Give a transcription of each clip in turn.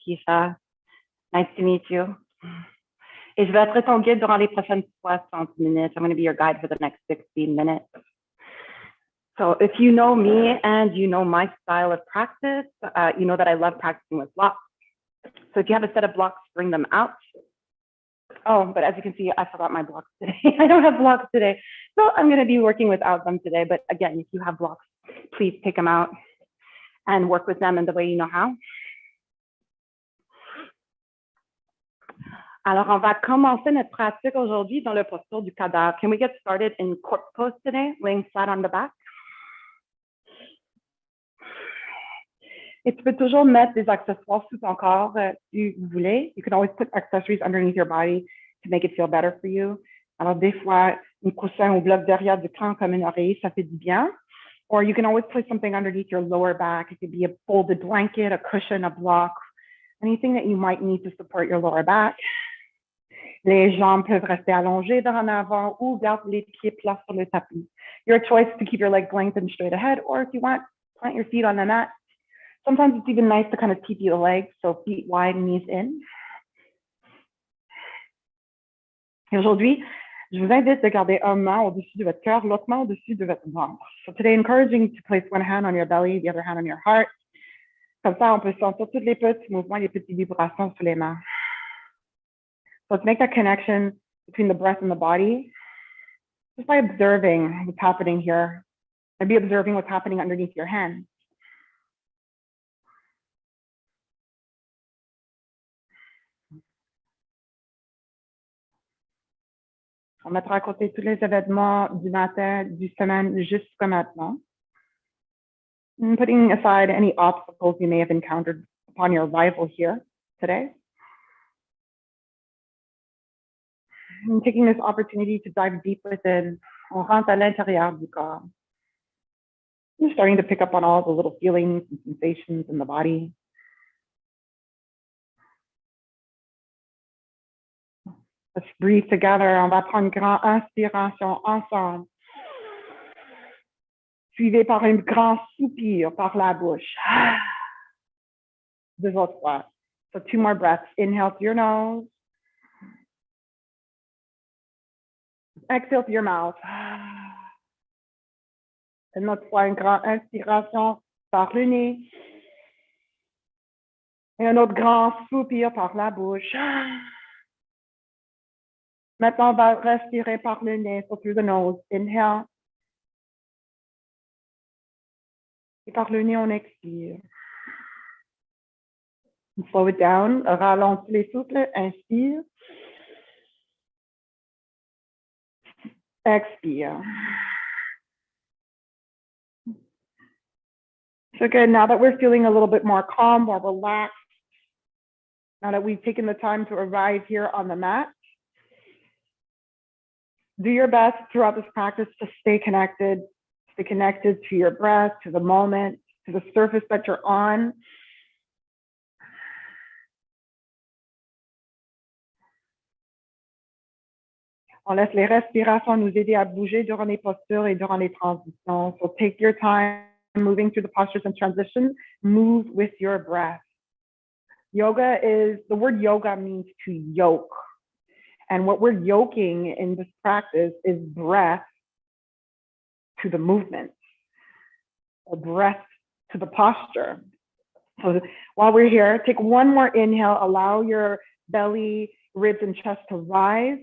Keisha. Nice to meet you. Et je vais être ton guide durant les prochaines 60 minutes. I'm going to be your guide for the next 60 minutes. So if you know me and you know my style of practice, you know that I love practicing with blocks. So if you have a set of blocks, bring them out. Oh, but as you can see, I forgot my blocks today. I don't have blocks today. So I'm going to be working without them today. But again, if you have blocks, please take them out and work with them in the way you know how. Alors, on va commencer notre pratique aujourd'hui dans la posture du cadavre. Can we get started in corpse pose today, laying flat on the back? Et tu peux toujours mettre des accessoires sous ton corps si vous voulez. You can always put accessories underneath your body to make it feel better for you. Alors, des fois, un coussin ou bloc derrière du camp comme une oreille, ça fait du bien. Or you can always put something underneath your lower back. It could be a folded blanket, a cushion, a block, anything that you might need to support your lower back. Les jambes peuvent rester allongées vers en avant ou garde les pieds plats sur le tapis. Your choice to keep your legs lengthened straight ahead, or if you want, plant your feet on the mat. Sometimes it's even nice to kind of TP the legs, so feet wide, knees in. Et aujourd'hui, je vous invite de garder un main au-dessus de votre cœur, l'autre main au-dessus de votre ventre. So today, encouraging to place one hand on your belly, the other hand on your heart. Comme ça, on peut sentir tous les petits mouvements, les petites vibrations sous les mains. So let's make that connection between the breath and the body just by observing what's happening here. Maybe observing what's happening underneath your hands. On mettra à côté tous les événements du matin, du semaine jusqu'à maintenant. And putting aside any obstacles you may have encountered upon your arrival here today. And taking this opportunity to dive deep within, on rentre à l'intérieur du corps. You're starting to pick up on all the little feelings and sensations in the body. Let's breathe together. On va prendre une grande inspiration ensemble. Suivi par un grand soupir par la bouche. Deux autres fois. So 2 more breaths. Inhale through your nose. Exhale through your mouth. Une autre fois, une grande inspiration par le nez. Et un autre grand soupir par la bouche. Maintenant, on va respirer par le nez, so through the nose. Inhale. Et par le nez, on expire. Slow it down. Ralentis les souffles. Inspire. Expire. So good. Now that we're feeling a little bit more calm, more relaxed, now that we've taken the time to arrive here on the mat, do your best throughout this practice to stay connected to your breath, to the moment, to the surface that you're on. On laisse les respirations nous aider à bouger durant les postures et durant les transitions. So take your time moving through the postures and transitions. Move with your breath. The word yoga means to yoke. And what we're yoking in this practice is breath to the movement, or breath to the posture. So while we're here, take one more inhale. Allow your belly, ribs, and chest to rise.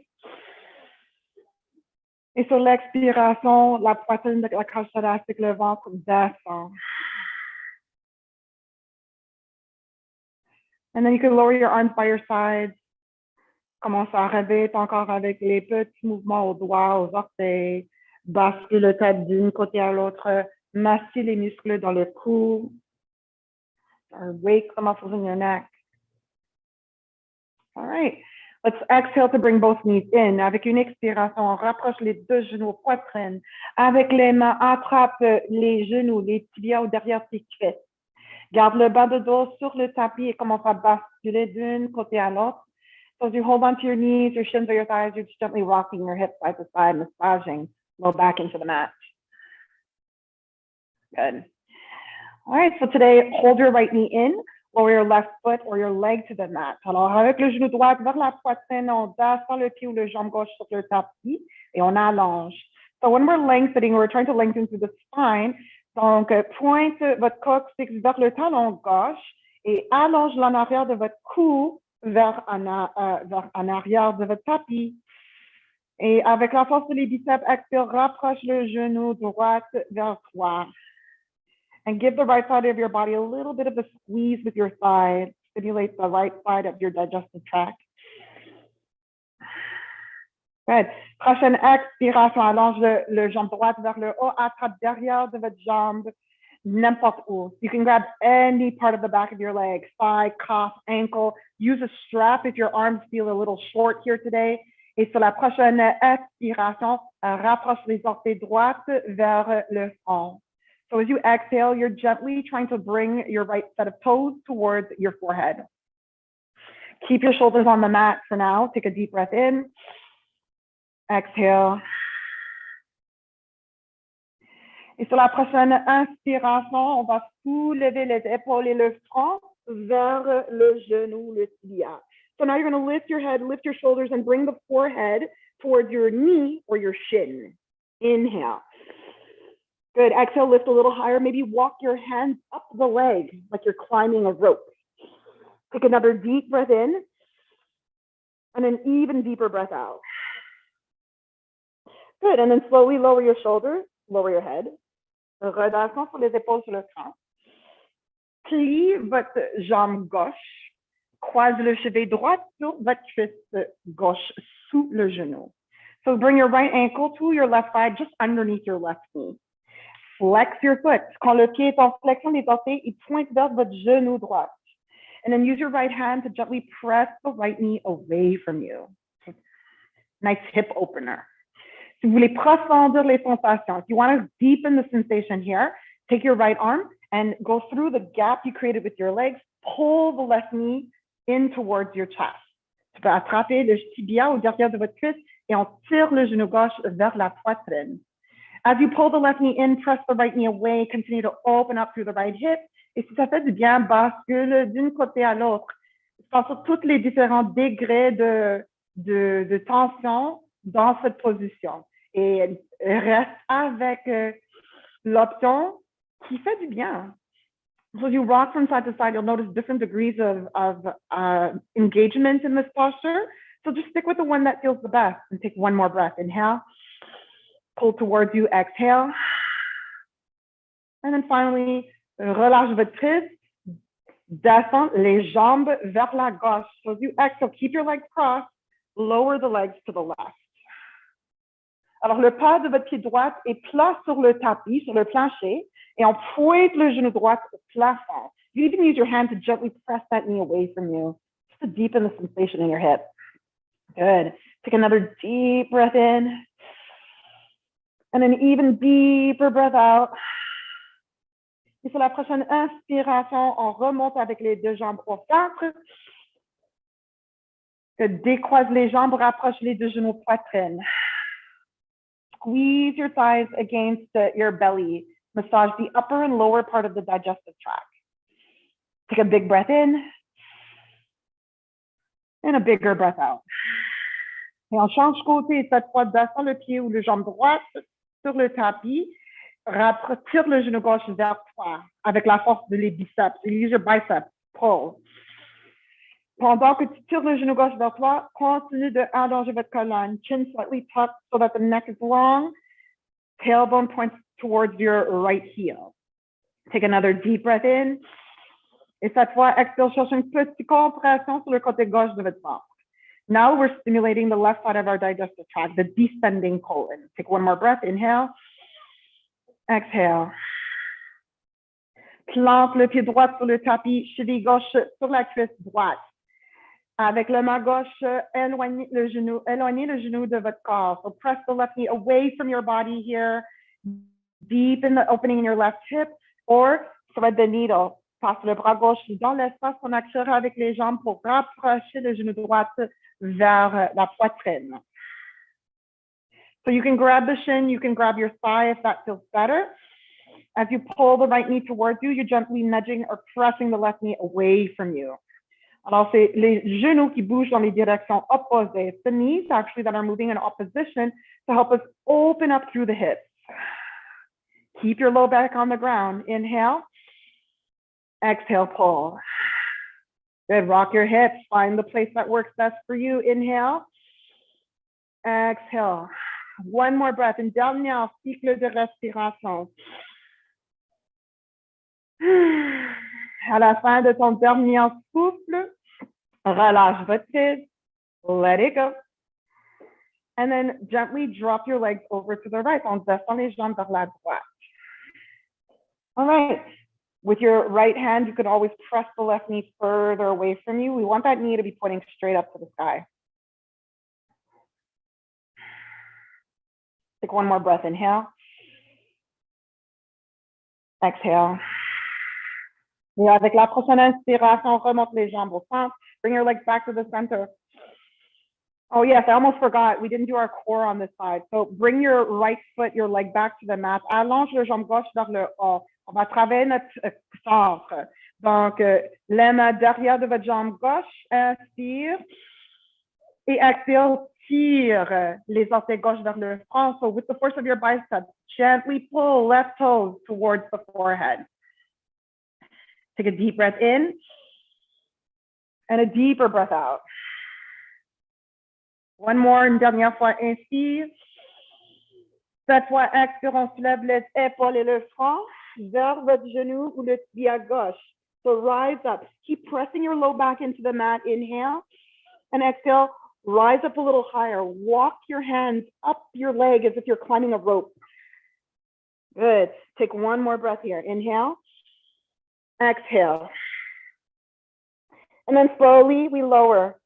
Et sur l'expiration, la poitrine de la cage thoracique, le ventre descend. And then you can lower your arms by your sides. Commence à rêver encore avec les petits mouvements aux doigts, aux orteils. Bascule le tête d'une côté à l'autre. Massez les muscles dans le cou. Or wake the muscles in your neck. All right. Let's exhale to bring both knees in. Avec une expiration, on rapproche les deux genoux, poitrine. Avec les mains, attrape les genoux, les tibias ou derrière tes cuisses. Garde le bas de dos sur le tapis et commence à basculer d'un côté à l'autre. So as you hold onto your knees, your shins or your thighs, you're just gently rocking your hips side to side, massaging low back into the mat. Good. All right, so today, hold your right knee in. lower your left foot or your leg to the mat. Alors, avec le genou droit vers la poitrine, on descend le pied ou le jambe gauche sur le tapis et on allonge. So when we're lengthening, we're trying to lengthen through the spine. Donc, pointe votre coccyx vers le talon gauche et allonge l'en arrière de votre cou vers en arrière de votre tapis. Et avec la force de les biceps, expire, rapproche le genou droit vers toi. And give the right side of your body a little bit of a squeeze with your thigh. Stimulate the right side of your digestive tract. Good. Prochaine expiration, allonge le jambe droite vers le haut, attrape derrière de votre jambe, n'importe où. You can grab any part of the back of your leg, thigh, calf, ankle. Use a strap if your arms feel a little short here today. Et sur la prochaine expiration, rapproche les orteils droites vers le front. So as you exhale, you're gently trying to bring your right set of toes towards your forehead. Keep your shoulders on the mat for now. Take a deep breath in. Exhale. Et sur la prochaine inspiration, on va soulever les épaules et le front vers le genou, le tibia. So now you're going to lift your head, lift your shoulders, and bring the forehead towards your knee or your shin. Inhale. Good. Exhale, lift a little higher. Maybe walk your hands up the leg like you're climbing a rope. Take another deep breath in and an even deeper breath out. Good. And then slowly lower your shoulders, lower your head. Redressement sur les épaules sur le front. Plie votre jambe gauche. Croise le chevet droit sur votre cuisse gauche sous le genou. So bring your right ankle to your left side, just underneath your left knee. Flex your foot. Quand le pied est en flexion des orteils, il pointe vers votre genou droit. And then use your right hand to gently press the right knee away from you. Nice hip opener. Si vous voulez profondir les sensations, if you want to deepen the sensation here, take your right arm and go through the gap you created with your legs, pull the left knee in towards your chest. Tu peux attraper le tibia au derrière de votre cuisse et on tire le genou gauche vers la poitrine. As you pull the left knee in, press the right knee away, continue to open up through the right hip. Et si ça fait du bien, bascule d'une côté à l'autre. Pense sur tous les différents degrés de tension dans cette position. Et reste avec l'option qui fait du bien. So as you rock from side to side, you'll notice different degrees of engagement in this posture. So just stick with the one that feels the best and take one more breath. Inhale, pull towards you, exhale. And then finally, relâche votre prise, descend les jambes vers la gauche. So as you exhale, keep your legs crossed, lower the legs to the left. Alors, le pas de votre pied droit est plat sur le tapis, sur le plancher, et on pointe le genou droit au plafond. You even use your hand to gently press that knee away from you, just to deepen the sensation in your hip. Good. Take another deep breath in, and an even deeper breath out. Et sur la prochaine inspiration, on remonte avec les deux jambes au centre. Décroise les jambes, rapproche les deux genoux poitrine. Squeeze your thighs against your belly. Massage the upper and lower part of the digestive tract. Take a big breath in and a bigger breath out. Et on change côté et cette fois, descend le pied ou le jambe droite sur le tapis. Tire le genou gauche vers toi avec la force de les biceps. Use your biceps. Pull. Pendant que tu tires le genou gauche vers toi, continue de allonger votre colonne. Chin slightly tucked so that the neck is long. Tailbone points towards your right heel. Take another deep breath in. Et cette fois, expire, cherche une petite compression sur le côté gauche de votre ventre. Now we're stimulating the left side of our digestive tract, the descending colon. Take one more breath. Inhale. Exhale. Plante le pied droit sur le tapis, cheville gauche sur la cuisse droite. Avec la main gauche, éloignez le genou de votre corps. So press the left knee away from your body here, deep in the opening in your left hip, or thread the needle. Passe le bras gauche dans l'espace, on accélère avec les jambes pour rapprocher le genou droit vers la poitrine. So you can grab the shin, you can grab your thigh if that feels better. As you pull the right knee towards you, you're gently nudging or pressing the left knee away from you. Alors, c'est les genoux qui bougent dans les directions opposées. It's the knees actually that are moving in opposition to help us open up through the hips. Keep your low back on the ground. Inhale. Exhale, pull. Good. Rock your hips. Find the place that works best for you. Inhale. Exhale. One more breath. Une dernière cycle de respiration. À la fin de ton dernier souffle, relâche votre tête. Let it go. And then gently drop your legs over to the right. On descend les jambes vers la droite. All right. With your right hand, you could always press the left knee further away from you. We want that knee to be pointing straight up to the sky. Take one more breath. Inhale. Exhale. Et avec la prochaine inspiration, remonte les jambes au centre. Bring your legs back to the center. Oh yes, I almost forgot. We didn't do our core on this side. So bring your right foot, your leg back to the mat. Allonge le jambe gauche vers le haut. On va travailler notre centre. Donc, la main derrière de votre jambe gauche. Inspire. Et expire. Tire les orteils gauche vers le front. So with the force of your biceps, gently pull left toes towards the forehead. Take a deep breath in and a deeper breath out. One more, une dernière fois, inspire. Cette fois, expire, on soulève les épaules et le front vers votre genou ou le tibia gauche. So rise up. Keep pressing your low back into the mat. Inhale and exhale. Rise up a little higher. Walk your hands up your leg as if you're climbing a rope. Good. Take one more breath here. Inhale. Exhale. And then slowly we lower.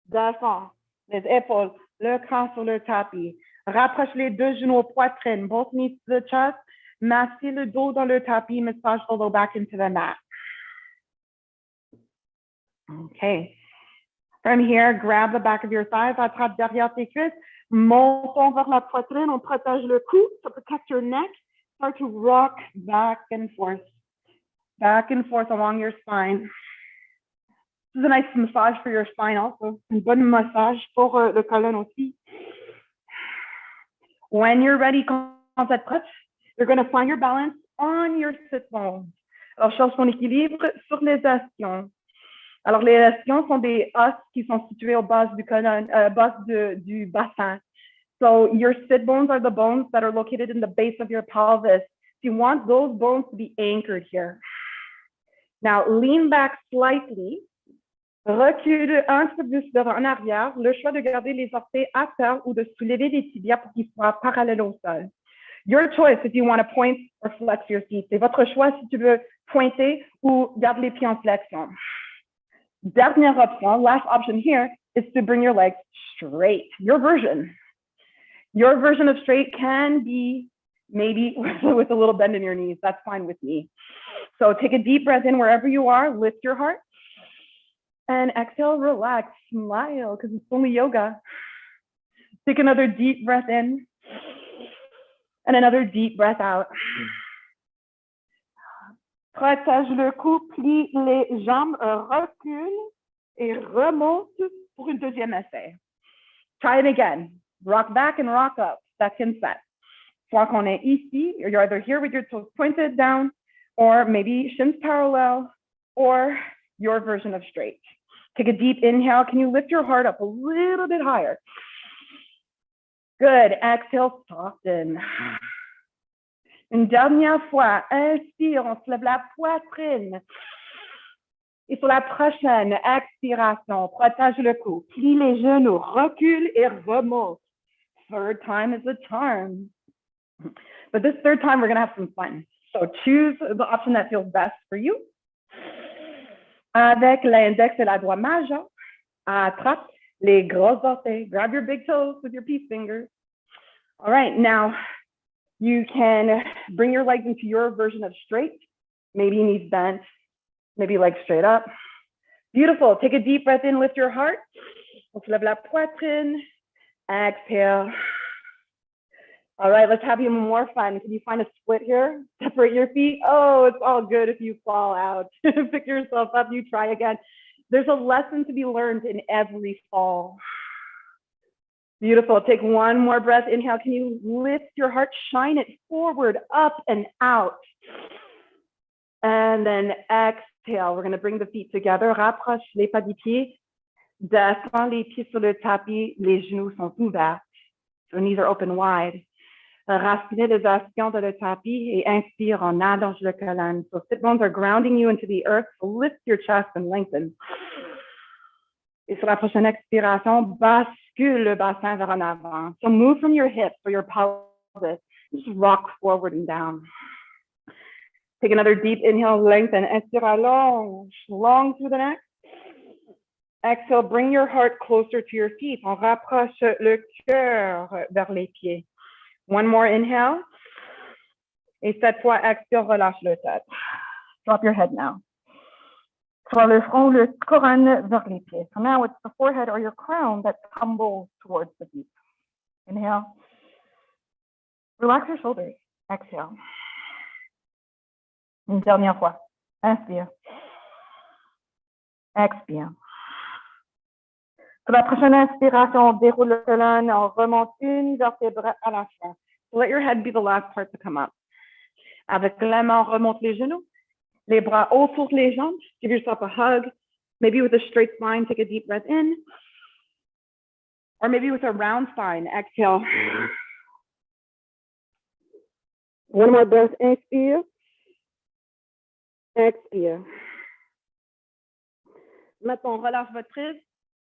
Descend. Les épaules, le crâne sur le tapis. Rapproche les deux genoux aux poitrines. Both knees to the chest. Massez le dos dans le tapis. Massage the low back into the mat. Okay. From here, grab the back of your thighs. Attrape derrière tes cuisses. Montons vers la poitrine. On protège le cou to protect your neck. Start to rock back and forth. Back and forth along your spine. This is a nice massage for your spine also. Une bonne massage pour le colonne aussi. When you're ready, quand vous êtes prête, you're going to find your balance on your sit bones. Alors, cherche ton équilibre sur les ischions. Alors, les ischions sont des os qui sont situés au bas du colonne, du bassin. So your sit bones are the bones that are located in the base of your pelvis. You want those bones to be anchored here. Now, lean back slightly. Recule un peu plus en arrière. Le choix de garder les orteils à terre ou de soulever les tibias pour qu'ils soient parallèles au sol. Your choice if you want to point or flex your feet. C'est votre choix si tu veux pointer ou garder les pieds en flexion. Dernière option, last option here, is to bring your legs straight. Your version. Your version of straight can be maybe with a little bend in your knees. That's fine with me. So take a deep breath in wherever you are. Lift your heart. And exhale, relax, smile, because it's only yoga. Take another deep breath in. And another deep breath out. Protège le cou, plie les jambes, recule et remonte pour une deuxième essai. Try it again. Rock back and rock up. Second set. Soit qu'on est ici, you're either here with your toes pointed down, or maybe shins parallel, or your version of straight. Take a deep inhale. Can you lift your heart up a little bit higher? Good. Exhale, soften. Une dernière fois, inspire, on se lève la poitrine. Et sur la prochaine expiration, protège le cou, plie les genoux, recule et remonte. Third time is the charm. But this third time, we're going to have some fun. So choose the option that feels best for you. Avec l'index et la doigt majeur, attrape les gros orteils. Grab your big toes with your peace fingers. All right, now you can bring your legs into your version of straight, maybe knees bent, maybe legs straight up. Beautiful. Take a deep breath in, lift your heart. On se lève la poitrine. Exhale. All right, let's have even more fun. Can you find a split here? Separate your feet. Oh, it's all good if you fall out. Pick yourself up, you try again. There's a lesson to be learned in every fall. Beautiful. Take one more breath. Inhale. Can you lift your heart, shine it forward, up and out? And then exhale. We're going to bring the feet together. Rapproche les pas des pieds. Descends les pieds sur le tapis. Les genoux sont ouverts. So knees are open wide. Rationalisation de le tapis et inspire en allonge le colonne. So sit bones are grounding you into the earth. So lift your chest and lengthen. Et sur la prochaine expiration, bascule le bassin vers en avant. So move from your hips or your pelvis. Just rock forward and down. Take another deep inhale, lengthen. Inspire, allonge, long through the neck. Exhale, bring your heart closer to your feet. On rapproche le cœur vers les pieds. One more inhale. Et cette fois, expire, relâche le tête. Drop your head now. Sur le front, le couronne vers les pieds. So now it's the forehead or your crown that tumbles towards the feet. Inhale. Relax your shoulders. Exhale. Une dernière fois. Inspire. Expire. Sur la prochaine inspiration, on déroule le colonne, on remonte une vertèbre à la fin. So let your head be the last part to come up. Avec la main, on remonte les genoux. Les bras autour les jambes. Give yourself a hug. Maybe with a straight spine, take a deep breath in. Or maybe with a round spine, exhale. One more breath, inspire. Expire. Maintenant, on relâche votre prise.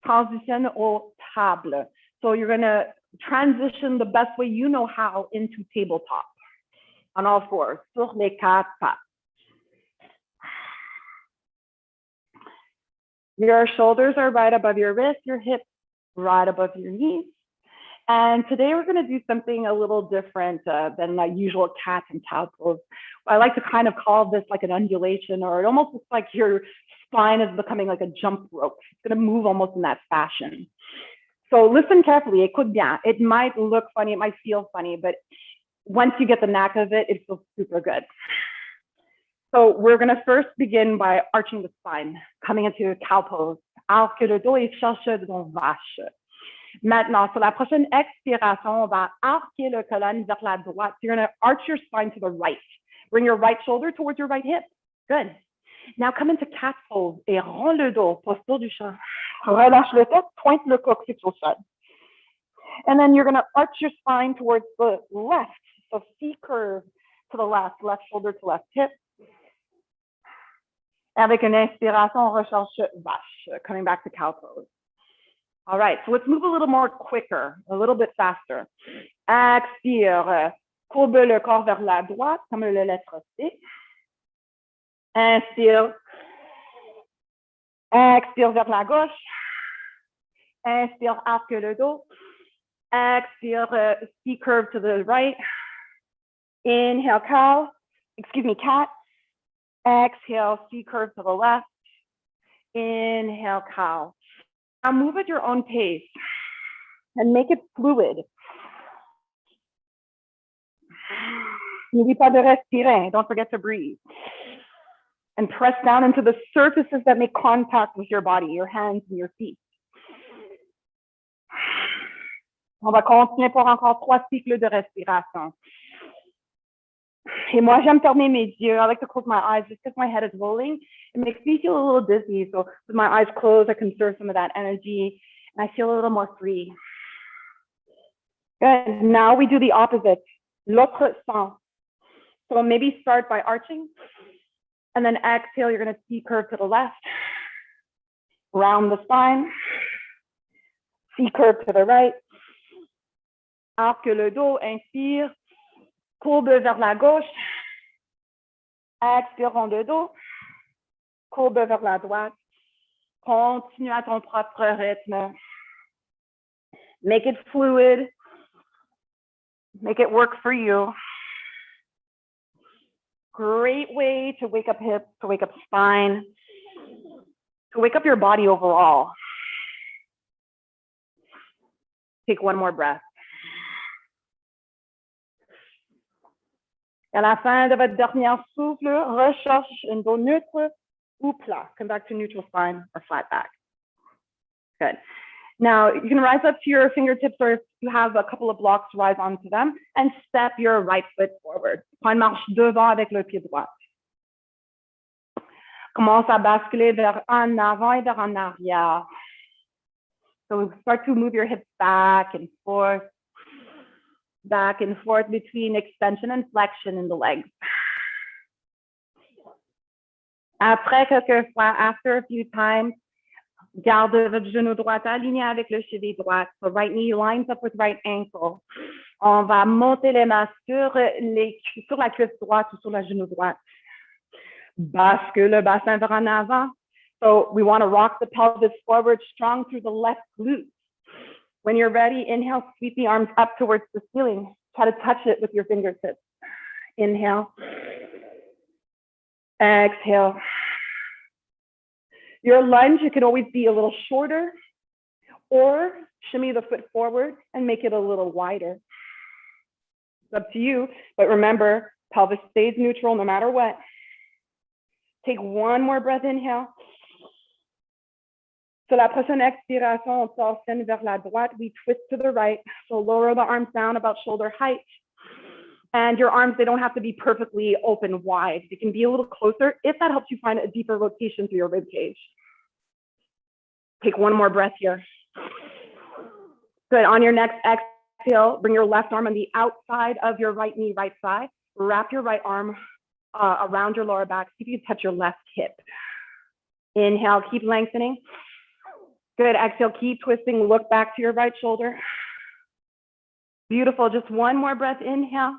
Transition aux tables. So you're going to transition the best way you know how into tabletop. On all fours, sur les quatre pattes. Your shoulders are right above your wrists, your hips right above your knees. And today we're going to do something a little different than my usual cat and cow pose. I like to kind of call this like an undulation, or it almost looks like your spine is becoming like a jump rope. It's going to move almost in that fashion. So listen carefully. Écoute bien. It might look funny, it might feel funny, but once you get the knack of it, it feels super good. So we're going to first begin by arching the spine, coming into a cow pose. Arque le dos et cherche ton vache. Maintenant, sur la prochaine expiration, on va arquer le colonne vers la droite. So you're going to arch your spine to the right. Bring your right shoulder towards your right hip. Good. Now come into cat pose et rends le dos, posture du chat. Relâche le tête, pointe le coccyx au sol. And then you're going to arch your spine towards the left. So C curve to the left shoulder to left hip. Avec une inspiration, on recherche vache, coming back to cow pose. All right, so let's move a little more quicker, a little bit faster. Expire, courbe le corps vers la droite, comme le lettre C. Inspire. Expire vers la gauche. Inspire, arque le dos. Expire, C curve to the right. Inhale, cat. Exhale, C curve to the left. Inhale, cow. Now move at your own pace and make it fluid. N'oublie pas de respirer. Don't forget to breathe. And press down into the surfaces that make contact with your body, your hands and your feet. On va continuer pour encore 3 cycles de respiration. Et moi, j'aime fermer mes yeux. I like to close my eyes just because my head is rolling. It makes me feel a little dizzy. So with my eyes closed, I conserve some of that energy and I feel a little more free. Good. Now we do the opposite. L'autre sens. So maybe start by arching and then exhale. You're going to C curve to the left. Round the spine. C curve to the right. Arque le dos, inspire. Courbe vers la gauche. Expire, rond le dos. Courbe vers la droite. Continue à ton propre rythme. Make it fluid. Make it work for you. Great way to wake up hips, to wake up spine, to wake up your body overall. Take one more breath. Et à la fin de votre dernier souffle, recherche un dos neutre ou plat. Come back to neutral spine or flat back. Good. Now, you can rise up to your fingertips, or if you have a couple of blocks, rise onto them and step your right foot forward. Prends une marche devant avec le pied droit. Commence à basculer vers en avant et vers en arrière. So start to move your hips back and forth between extension and flexion in the legs. Après quelques fois, after a few times, garde votre genou droit aligné avec le cheville droit. So right knee lines up with right ankle. On va monter les mains sur la cuisse droite ou sur la genou droite. Bascule le bassin vers en avant. So we want to rock the pelvis forward strong through the left glute. When you're ready, inhale, sweep the arms up towards the ceiling. Try to touch it with your fingertips. Inhale. Exhale. Your lunge, it can always be a little shorter, or shimmy the foot forward and make it a little wider. It's up to you, but remember, pelvis stays neutral no matter what. Take one more breath, inhale. So la prochaine expiration, on s'enchaîne vers la droite. We twist to the right. So lower the arms down about shoulder height. And your arms, they don't have to be perfectly open wide. They can be a little closer if that helps you find a deeper rotation through your rib cage. Take one more breath here. Good. On your next exhale, bring your left arm on the outside of your right knee, right side. Wrap your right arm around your lower back. See if you can touch your left hip. Inhale, keep lengthening. Good. Exhale, keep twisting. Look back to your right shoulder. Beautiful. Just one more breath. Inhale.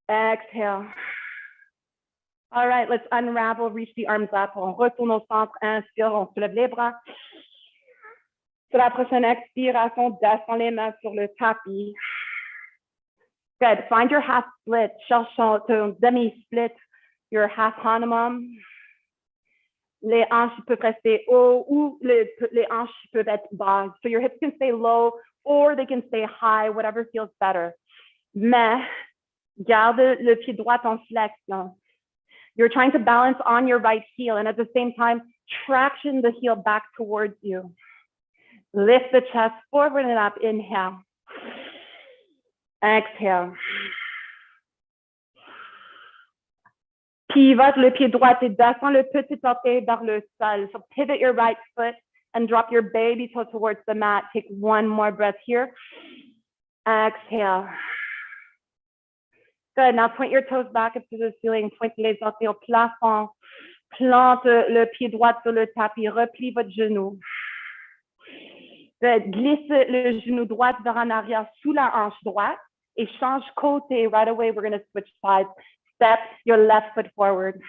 Exhale. All right, let's unravel, reach the arms up. On retourne au centre, inspire, on soulève les bras. Sur la prochaine expiration, descends les mains sur le tapis. Good. Find your half split. Cherche ton demi-split, your half Hanuman. Les hanches peuvent rester haut ou les hanches peuvent être basses. So your hips can stay low or they can stay high, whatever feels better. Mais garde le pied droit en flexion. You're trying to balance on your right heel and at the same time, traction the heel back towards you. Lift the chest forward and up. Inhale. Exhale. Pivote le pied droit et descends le petit orteil vers le sol. So pivot your right foot and drop your baby toe towards the mat. Take one more breath here. Exhale. Good. Now point your toes back up to the ceiling. Point les orteils au plafond. Plante le pied droit sur le tapis. Replie votre genou. Good. Glisse le genou droit vers en arrière sous la hanche droite et change côté. Right away, we're going to switch sides. Step your left foot forward.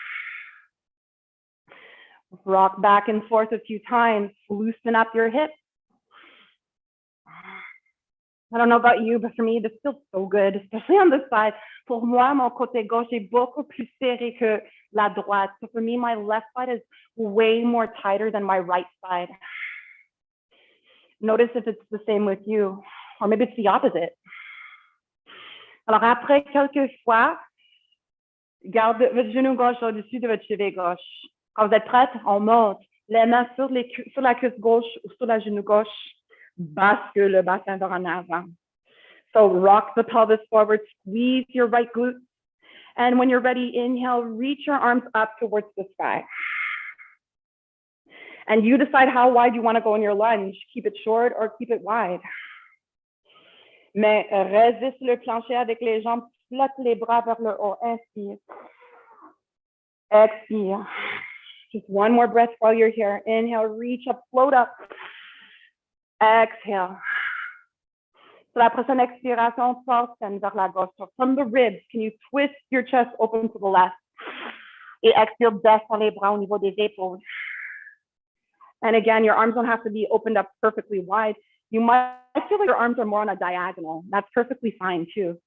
Rock back and forth a few times. Loosen up your hips. I don't know about you, but for me, this feels so good, especially on this side. Pour moi, mon côté gauche est beaucoup plus serré que la droite. So for me, my left side is way more tighter than my right side. Notice if it's the same with you, or maybe it's the opposite. Alors après quelques fois, garde votre genou gauche au-dessus de votre cheville gauche. Quand vous êtes prête, on monte. Les mains sur la cuisse gauche ou sur la genou gauche. Bascule le bassin vers en avant. So rock the pelvis forward, squeeze your right glute. And when you're ready, inhale, reach your arms up towards the sky. And you decide how wide you want to go in your lunge. Keep it short or keep it wide. Mais résiste le plancher avec les jambes, flotte les bras vers le haut. Inspire. Expire. Just one more breath while you're here. Inhale, reach up, float up. Exhale. So la prochaine expiration, s'enchaîne vers la gauche. So from the ribs, can you twist your chest open to the left? Et expire, descends les bras au niveau des épaules. And again, your arms don't have to be opened up perfectly wide. You might feel like your arms are more on a diagonal. That's perfectly fine too.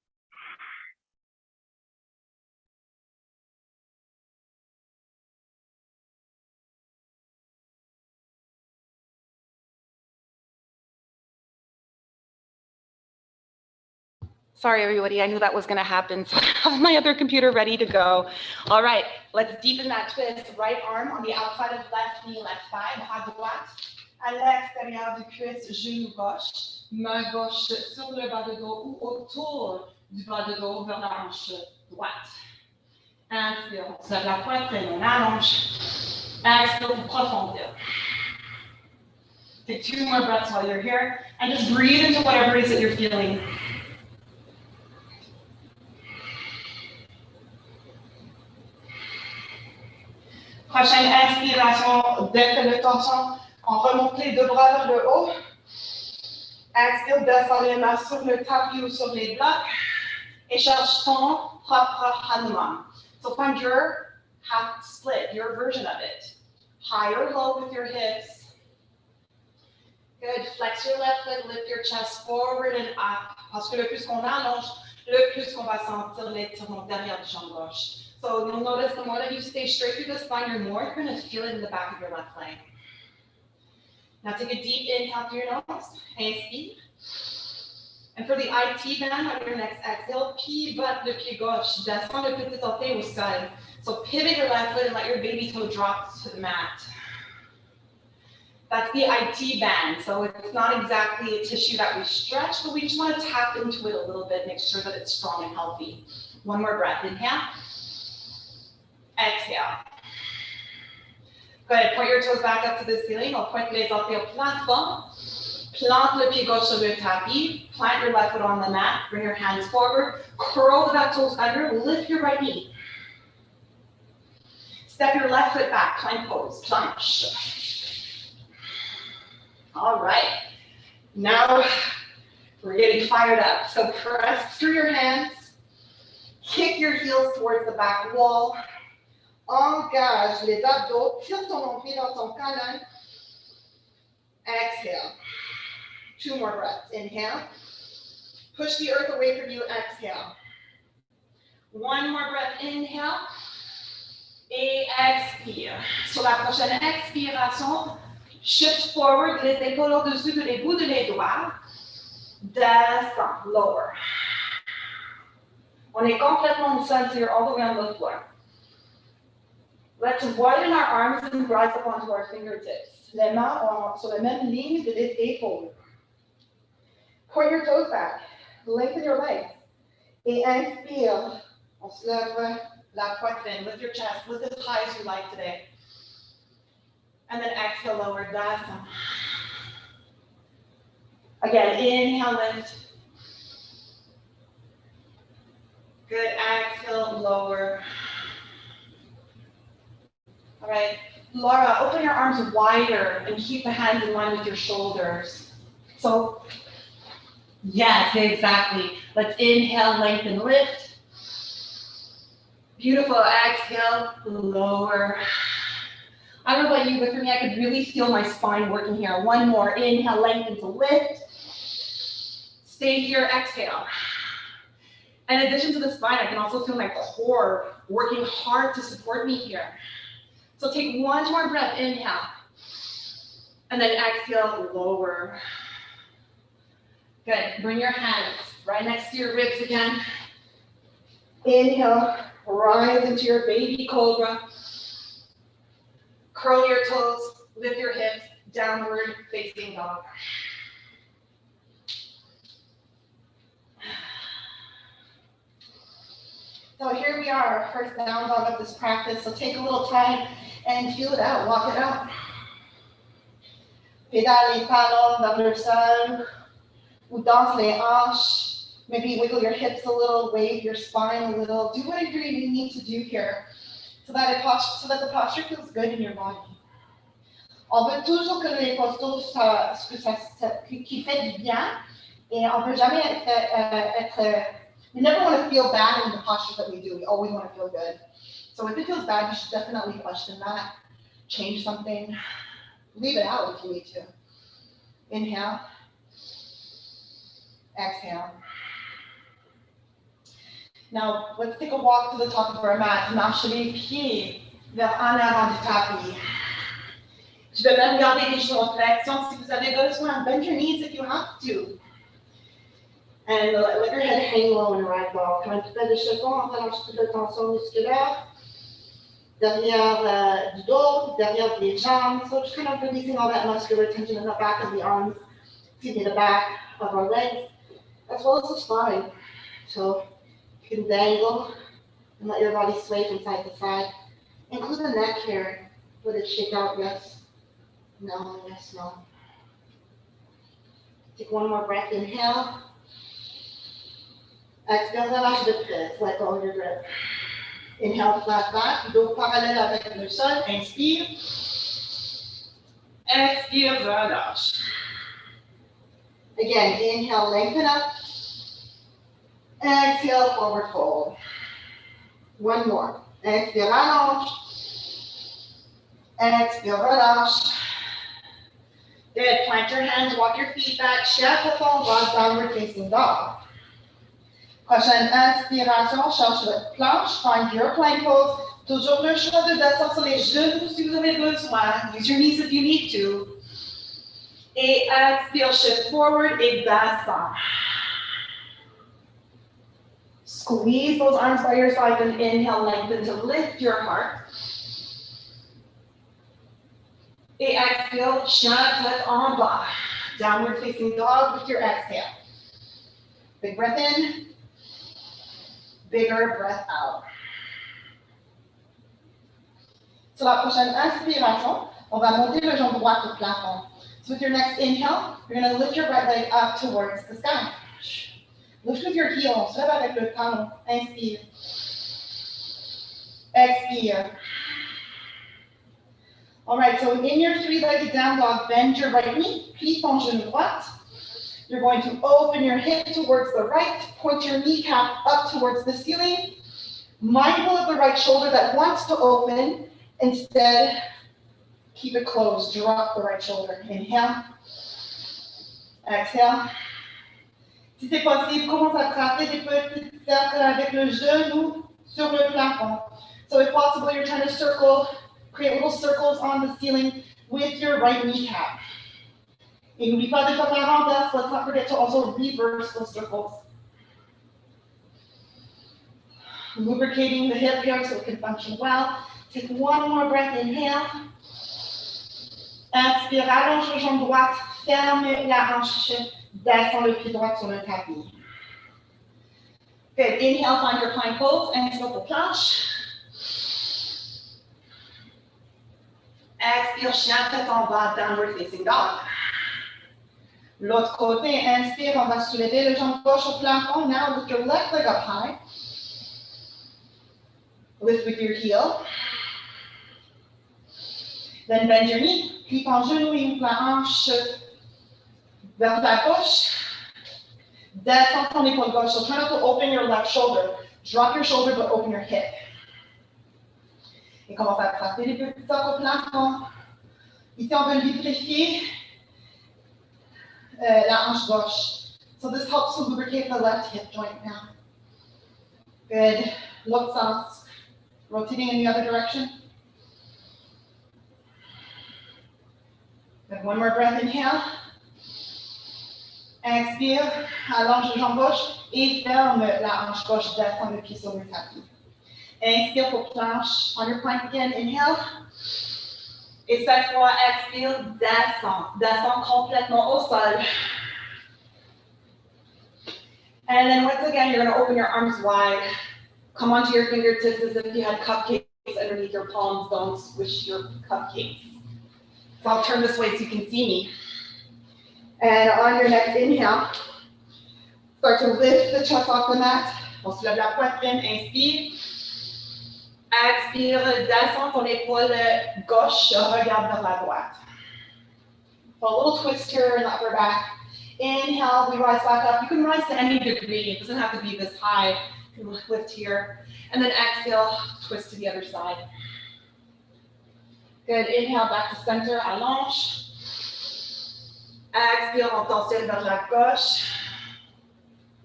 Sorry, everybody, I knew that was gonna happen. So I have my other computer ready to go. All right, let's deepen that twist. Right arm on the outside of left knee, left thigh, bras droite. À l'extérieur du cuisse, genou gauche. Main gauche sur le bas de dos ou autour du bas de dos vers la hanche droite. Inspire, on serre la poitrine, on allonge. Exhale pour profondeur. Take 2 more breaths while you're here, and just breathe into whatever it is that you're feeling. Prochaine inspiration, dès le torsion, on remonte les 2 bras vers le haut. Inspire, descends les mains sur le tapis ou sur les blocs et cherche ton propre Hanuman. So find your half split, your version of it. High or low with your hips. Good. Flex your left leg, lift your chest forward and up. Parce que le plus qu'on allonge, le plus qu'on va sentir l'étirement derrière du jambe gauche. So you'll notice the more that you stay straight through the spine, you're going to feel it in the back of your left leg. Now take a deep inhale through your nose. Inspire. And for the IT bend on your next exhale, pivote le pied gauche. Descends le petit orteil au sol. So pivot your left foot and let your baby toe drop to the mat. That's the IT band. So it's not exactly a tissue that we stretch, but we just want to tap into it a little bit, make sure that it's strong and healthy. One more breath. Inhale. Exhale. Good. Point your toes back up to the ceiling. On pointe les orteils au plafond. Plante le pied gauche sur le tapis. Plant your left foot on the mat. Bring your hands forward. Curl the back toes under. Lift your right knee. Step your left foot back. Plank pose. Planche. All right. Now we're getting fired up. So press through your hands. Kick your heels towards the back wall. Engage les abdos. Tire ton nombril dans ton câlin. Exhale. 2 more breaths. Inhale. Push the earth away from you. Exhale. 1 more breath. Inhale. Et expire. Sur la prochaine expiration, shift forward, les épaules au-dessus de les bouts de les doigts. Descend. Lower. On est complètement au sol, so you're all the way on the floor. Let's widen our arms and rise up onto our fingertips. Les mains sur la même ligne de les épaules. Point your toes back. Lengthen your legs. Et inspire. On se lève la poitrine. Lift your chest. Lift as high as you like today. And then exhale, lower. Descend. Again, inhale, lift. Good. Exhale, lower. All right. Laura, open your arms wider and keep the hands in line with your shoulders. So, yes, exactly. Let's inhale, lengthen, lift. Beautiful. Exhale, lower. I don't know about you, but for me, I could really feel my spine working here. 1 more. Inhale, lengthen to lift. Stay here. Exhale. In addition to the spine, I can also feel my core working hard to support me here. So take 1 more breath. Inhale. And then exhale, lower. Good. Bring your hands right next to your ribs again. Inhale. Rise into your baby cobra. Curl your toes. Lift your hips. Downward facing dog. So here we are, first down dog of this practice. So take a little time and feel it out, walk it out. Pédale les talons vers le sol, ou danse les hanches. Maybe wiggle your hips a little, wave your spine a little. Do whatever you need to do here so that the posture feels good in your body. On veut toujours que les postures qui fait du bien, et on veut jamais we never want to feel bad in the posture that we do. We always want to feel good. So if it feels bad, you should definitely question that. Change something. Leave it out if you need to. Inhale. Exhale. Now, let's take a walk to the top of our mat. Marche les pieds vers en avant du tapis. Je vais même garder les genoux en flexion si vous avez besoin. Bend your knees if you have to. And let your head hang low in a ragdoll. Comme un petit peu de chiffon, on relâche toute la tension musculaire. Derrière du dos, derrière les jambes. So just kind of releasing all that muscular tension in the back of the arms, excuse me, the back of our legs, as well as the spine. So you can dangle and let your body sway from side to side. Include the neck here. Would it shake out? Yes. No, yes, no. Take one more breath, inhale. Exhale, relâche de près, let go of your grip. Inhale, flat back, dos parallèle avec le sol, inspire. Expire, relâche. Again, inhale, lengthen up. Exhale, forward fold. One more. Expire, allonge. Expire, relâche. Good. Plant your hands, walk your feet back. Chien profond, downward facing dog. Prochaine inspiration, cherche votre planche, find your plank pose. Toujours le choix de descendre sur les genoux si vous avez besoin. Use your knees if you need to. Et expire, shift forward et descend. Squeeze those arms by your side and inhale, lengthen to lift your heart. Et exhale, chien tête en bas. Downward facing dog with your exhale. Big breath in. Bigger breath out. Sur la prochaine inspiration, on va monter le jambe droite au plafond. So with your next inhale, you're going to lift your right leg up towards the sky. Lift with your heel, se lève avec le talon. Inspire. Expire. All right, so in your three-legged down dog, bend your right knee, plie ton genou droite. You're going to open your hip towards the right, point your kneecap up towards the ceiling. Mindful of the right shoulder that wants to open, instead, keep it closed, drop the right shoulder. Inhale, exhale. Si c'est possible, commence à tracer des petits cercles avec le genou sur le plafond. So if possible, you're trying to create little circles on the ceiling with your right kneecap. Et n'oublie pas de faire la renverse. Let's not forget to also reverse those circles. Lubricating the hip here so it can function well. Take one more breath, inhale. Inspire, allonge la jambe droite, ferme la hanche, descends le pied droit sur le tapis. Good, inhale, find your plank pose, inspire pour planche. Expire, chien tête en bas, downward facing dog. L'autre côté, inspire, on va soulever le jambe gauche au plafond. Now lift your left leg up high. Lift with your heel. Then bend your knee. Plie ton genou et ouvre la hanche vers la gauche. Descends ton épaule gauche. So try not to open your left shoulder. Drop your shoulder, but open your hip. Et commence à tracer les petits cercles au plafond. Ici, on va lubrifier la hanche gauche. So this helps to lubricate the left hip joint now. Good. L'autre sens. Rotating in the other direction. Good. One more breath, inhale. Expire, allonge la jambe gauche et ferme la hanche gauche, descend le pied sur le tapis. Inspire pour planche. On your plank again, inhale. Et cette fois, expire, descend. Descend complètement au sol. And then once again, you're going to open your arms wide. Come onto your fingertips as if you had cupcakes underneath your palms. Don't squish your cupcakes. So I'll turn this way so you can see me. And on your next inhale, start to lift the chest off the mat. On soulève la poitrine, inspire. Expire, descends ton épaule gauche, regarde vers la droite. So a little twist here in the upper back. Inhale, we rise back up. You can rise to any degree. It doesn't have to be this high. You can lift here. And then exhale, twist to the other side. Good. Inhale, back to center, allonge. Exhale, on tensionne vers la gauche.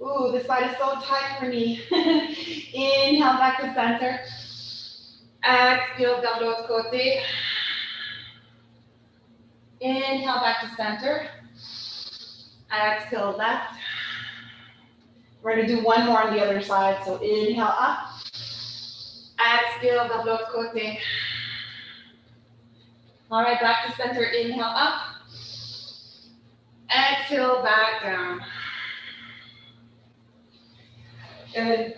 Ooh, this side is so tight for me. Inhale, back to center. Exhale, vers l'autre côté. Inhale, back to center. Exhale, left. We're going to do one more on the other side. So inhale up. Exhale vers l'autre côté. All right, back to center. Inhale up. Exhale back down. Good.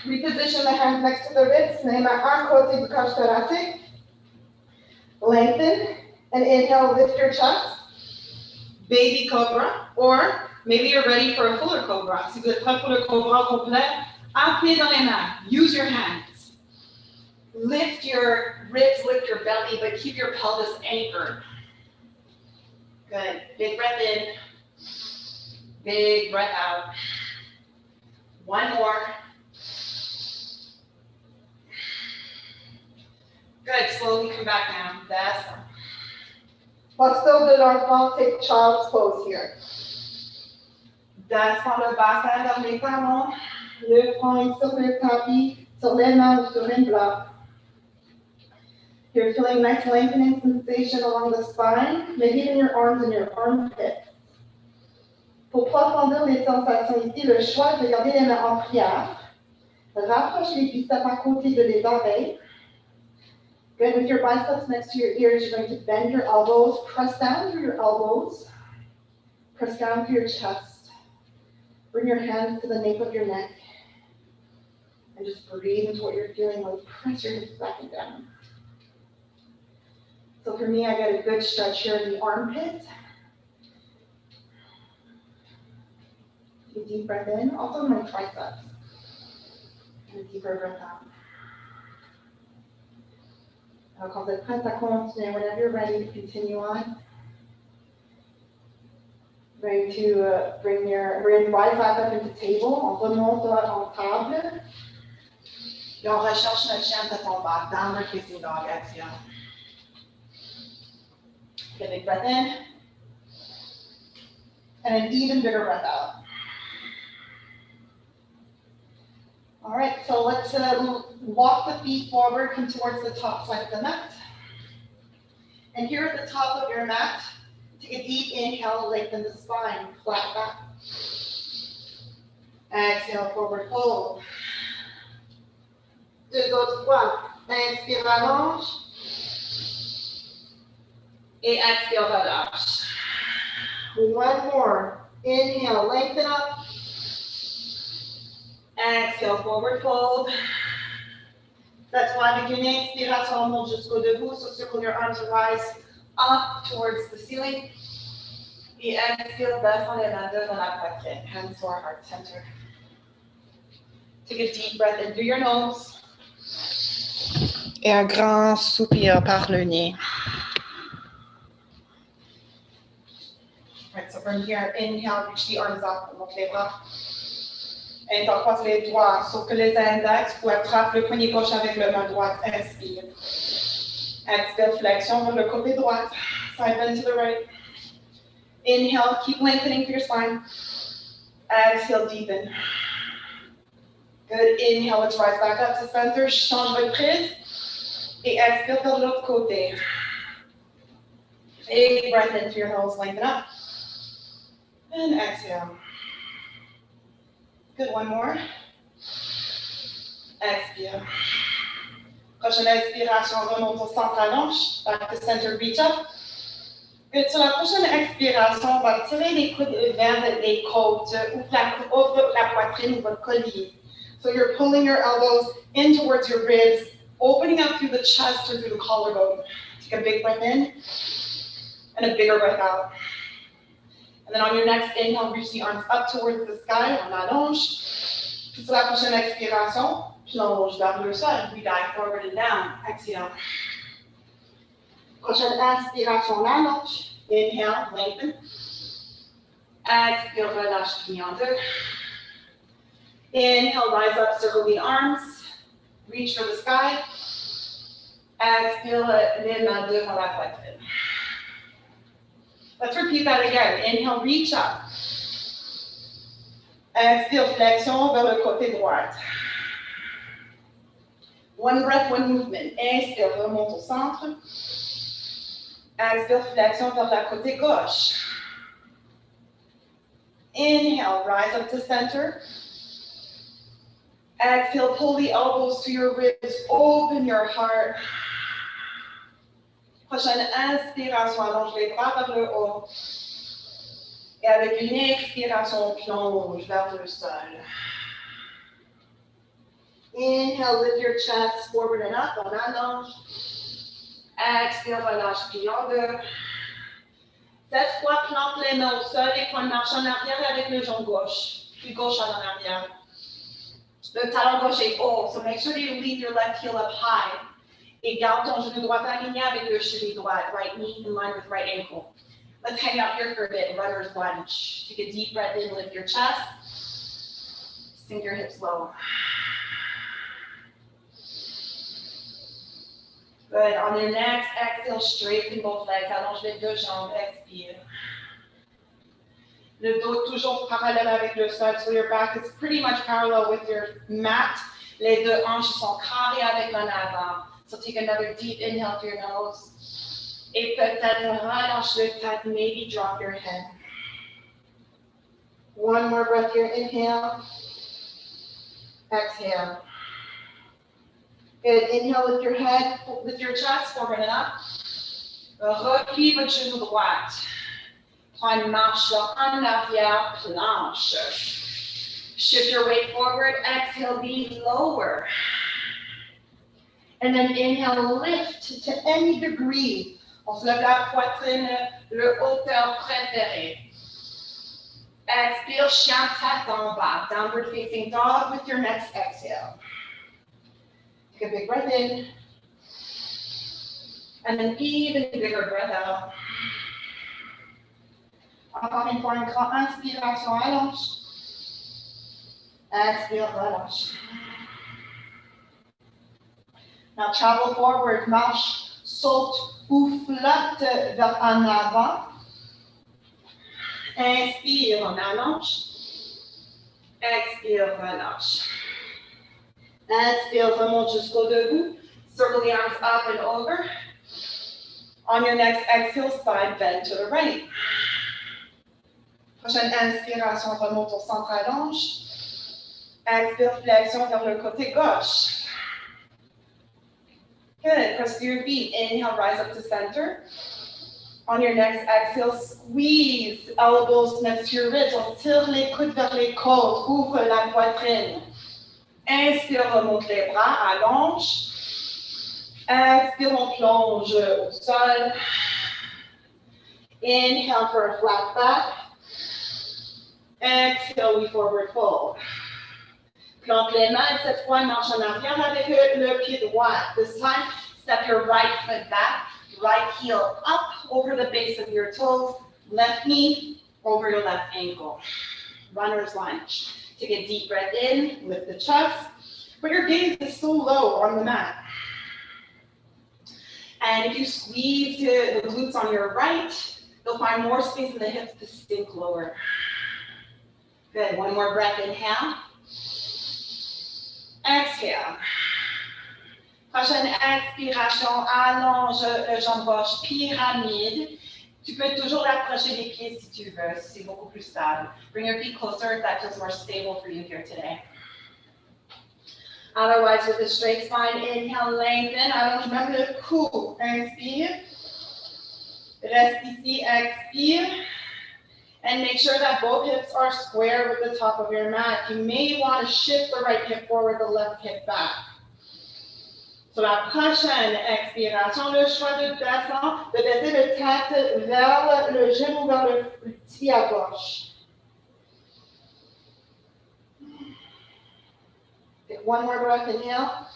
Reposition the hands next to the wrists. Name my arm côté du cage thoracique. Lengthen and inhale, lift your chest. Baby cobra, or maybe you're ready for a fuller cobra. Si vous êtes prêt pour le cobra complet, appuyez dans les mains. Use your hands. Lift your ribs, lift your belly, but keep your pelvis anchored. Good. Big breath in. Big breath out. One more. Good. Slowly come back down. That's fine. Still de l'enfant, take child's pose here. Descends le bassin vers les talons. Le front sur le tapis, sur les mains ou sur une bloc. You're feeling nice lengthening sensation along the spine, maybe in your arms and your armpit. Pour profondir les sensations ici, le choix est de garder les mains en prière. Rapproche les biceps à côté de les oreilles. Good, with your biceps next to your ears, you're going to bend your elbows, press down through your elbows, press down through your chest. Bring your hands to the nape of your neck, and just breathe into what you're feeling while you press your hips back and down. So for me, I get a good stretch here in the armpit. Take a deep breath in, also in my triceps. And a deeper breath out. Quand vous êtes prête à continuer, whenever you're ready to continue on, we're going to rise back up into table, on remonte en table. Et on recherche notre chien tête en bas, downward facing dog, exhale. Get a big breath in, and an even bigger breath out. All right, so let's walk the feet forward, come towards the top side of the mat. And here at the top of your mat, take a deep inhale, lengthen the spine, flat back. Exhale, forward fold. Deux autres fois. Inspire, allonge. Et exhale, relâche. One more. Inhale, lengthen up. Exhale, forward fold. That's why avec une inspiration, on monte jusqu'au debout. So circle your arms, rise up towards the ceiling. Et exhale, descend les mains devant la poitrine. Hands to our heart center. Take a deep breath in through your nose. Et un grand soupir par le nez. Right, so from here, inhale, reach the arms up, monte les bras. Intercroise les doigts, sauf que les index, vous attrape le poignet gauche avec le main droite. Inspire. Exhale, flexion vers le côté droit. Side bend to the right. Inhale, keep lengthening through your spine. Exhale, deepen. Good. Inhale, let's rise back up to center. Change votre prise. Et expire vers l'autre côté. Big breath in through your nose, lengthen up. And exhale. Good, one more. Expire. Prochaine expiration, remonte au centre, allonge. Back to center, reach up. Good, sur la prochaine expiration, on va tirer les coudes vers les côtes, ouvre la poitrine ou votre collier. So you're pulling your elbows in towards your ribs, opening up through the chest or through the collarbone. Take a big breath in and a bigger breath out. And then on your next inhale, reach the arms up towards the sky, on allonge. Puis sur la prochaine expiration, plonge vers le sol. We dive forward and down. Exhale. Prochaine inspiration, allonge. Inhale, lengthen. Expire, relâche, plie en deux. Inhale, rise up, circle the arms. Reach for the sky. Expire, les mains devant la poitrine. Let's repeat that again. Inhale, reach up. Expire, flexion vers le côté droit. One breath, one movement. Inspire, remonte au centre. Expire, flexion vers la côté gauche. Inhale, rise up to center. Exhale, pull the elbows to your ribs, open your heart. Prochaine inspiration, allonge les bras vers le haut. Et avec une expiration, plonge vers le sol. Inhale, lift your chest forward and up, on allonge. Expire, relâche, plie en deux. Cette fois, plante les mains au sol et prends une marche en arrière avec le genou gauche. Puis gauche en arrière. Le talon gauche est haut, so make sure you leave your left heel up high. Et garde ton genou droit aligné avec le cheville droite, right knee in line with right ankle. Let's hang out here for a bit, runner's lunge. Take a deep breath in, lift your chest. Sink your hips low. Good. On your next exhale, straighten both legs. Allonge les deux jambes. Expire. Le dos toujours parallèle avec le sol. So your back is pretty much parallel with your mat. Les deux hanches sont carrées avec l'en avant. So take another deep inhale through your nose. Et peut-être relâche le tête. Maybe drop your head. One more breath here. Inhale. Exhale. Good. Inhale, lift your head, lift your chest forward and up. Replie votre genou droite. Prends une marche en arrière, planche. Shift your weight forward. Exhale, be lower. And then inhale, lift to any degree. On se lève la poitrine, le hauteur préférée. Expire, chien tête en bas. Downward facing dog with your next exhale. Take a big breath in, and then even bigger breath out. Encore une fois, une grande inspiration, allonge. Expire, relâche. Now travel forward, marche, saute ou flotte vers en avant. Inspire, on allonge. Expire, relâche. Inspire, remonte jusqu'au debout. Circle the arms up and over. On your next exhale, side bend to the right. Prochaine inspiration, remonte au centre, allonge. Expire, flexion vers le côté gauche. Good. Press through your feet. Inhale, rise up to center. On your next exhale, squeeze elbows next to your ribs. On tire les coudes vers les côtes. Ouvre la poitrine. Inspire, remonte les bras, allonge. Expire, on plonge au sol. Inhale for a flat back. Exhale, we forward fold. Plante les mains, cette fois, marche en arrière avec le pied droit. This time, step your right foot back, right heel up over the base of your toes, left knee over your left ankle. Runner's lunge. Take a deep breath in, lift the chest, but your gaze is so low on the mat. And if you squeeze the glutes on your right, you'll find more space in the hips to sink lower. Good, one more breath, inhale. Exhale. Prochaine expiration, allonge le jambe gauche, pyramide. Tu peux toujours approcher les pieds si tu veux, c'est beaucoup plus stable. Bring your feet closer if that feels more stable for you here today. Otherwise, with a straight spine, inhale, lengthen. Allonge même le cou. Inspire. Reste ici, expire. And make sure that both hips are square with the top of your mat. You may want to shift the right hip forward, the left hip back. Sur la prochaine expiration, le choix de baisser le tête vers le genou, vers le pied à gauche. Take one more breath, inhale,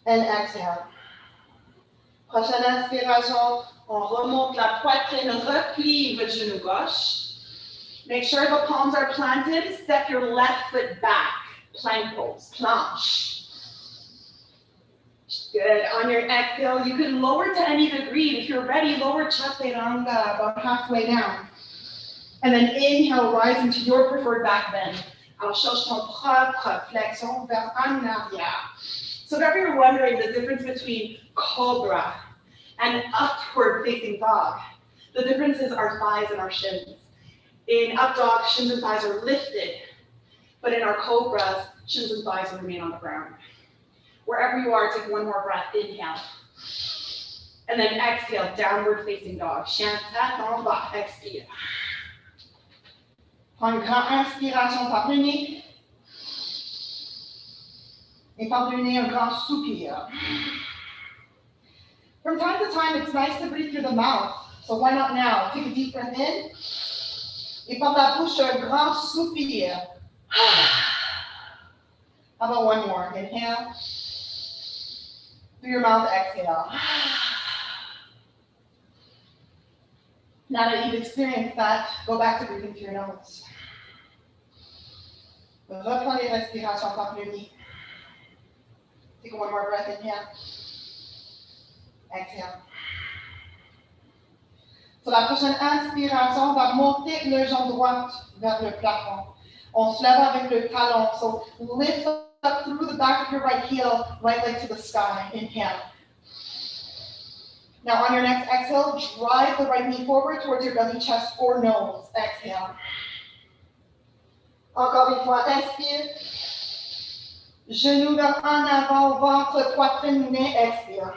and exhale. Prochaine inspiration, on remonte la poitrine, replie votre genou gauche. Make sure the palms are planted, step your left foot back, plank pose, planche. Good. On your exhale, you can lower to any degree. If you're ready, lower chaturanga about halfway down. And then inhale, rise into your preferred back bend. Alors, cherche ton propre flexion vers en arrière. So if you're wondering the difference between cobra and upward facing dog, the difference is our thighs and our shins. In up dog, shins and thighs are lifted. But in our cobras, shins and thighs will remain on the ground. Wherever you are, take one more breath, inhale. And then exhale, downward facing dog. Chien tête en bas, expire. Prends une grande inspiration par le nez. Et par le nez, un grand soupir. From time to time, it's nice to breathe through the mouth. So why not now? Take a deep breath in. Et par la bouche, un grand soupir. How about one more? Inhale. Through your mouth, exhale. Now that you've experienced that, go back to breathing through your nose. Reprends les respirations par le nez. Take one more breath, inhale. Exhale. Sur la prochaine inspiration, on va monter le jambe droite vers le plafond. On se lève avec le talon. So lift up through the back of your right heel, right leg to the sky. Inhale. Now on your next exhale, drive the right knee forward towards your belly, chest, or nose. Exhale. Encore une fois, inspire. Genoux vers en avant, ventre, poitrine, nez, expire.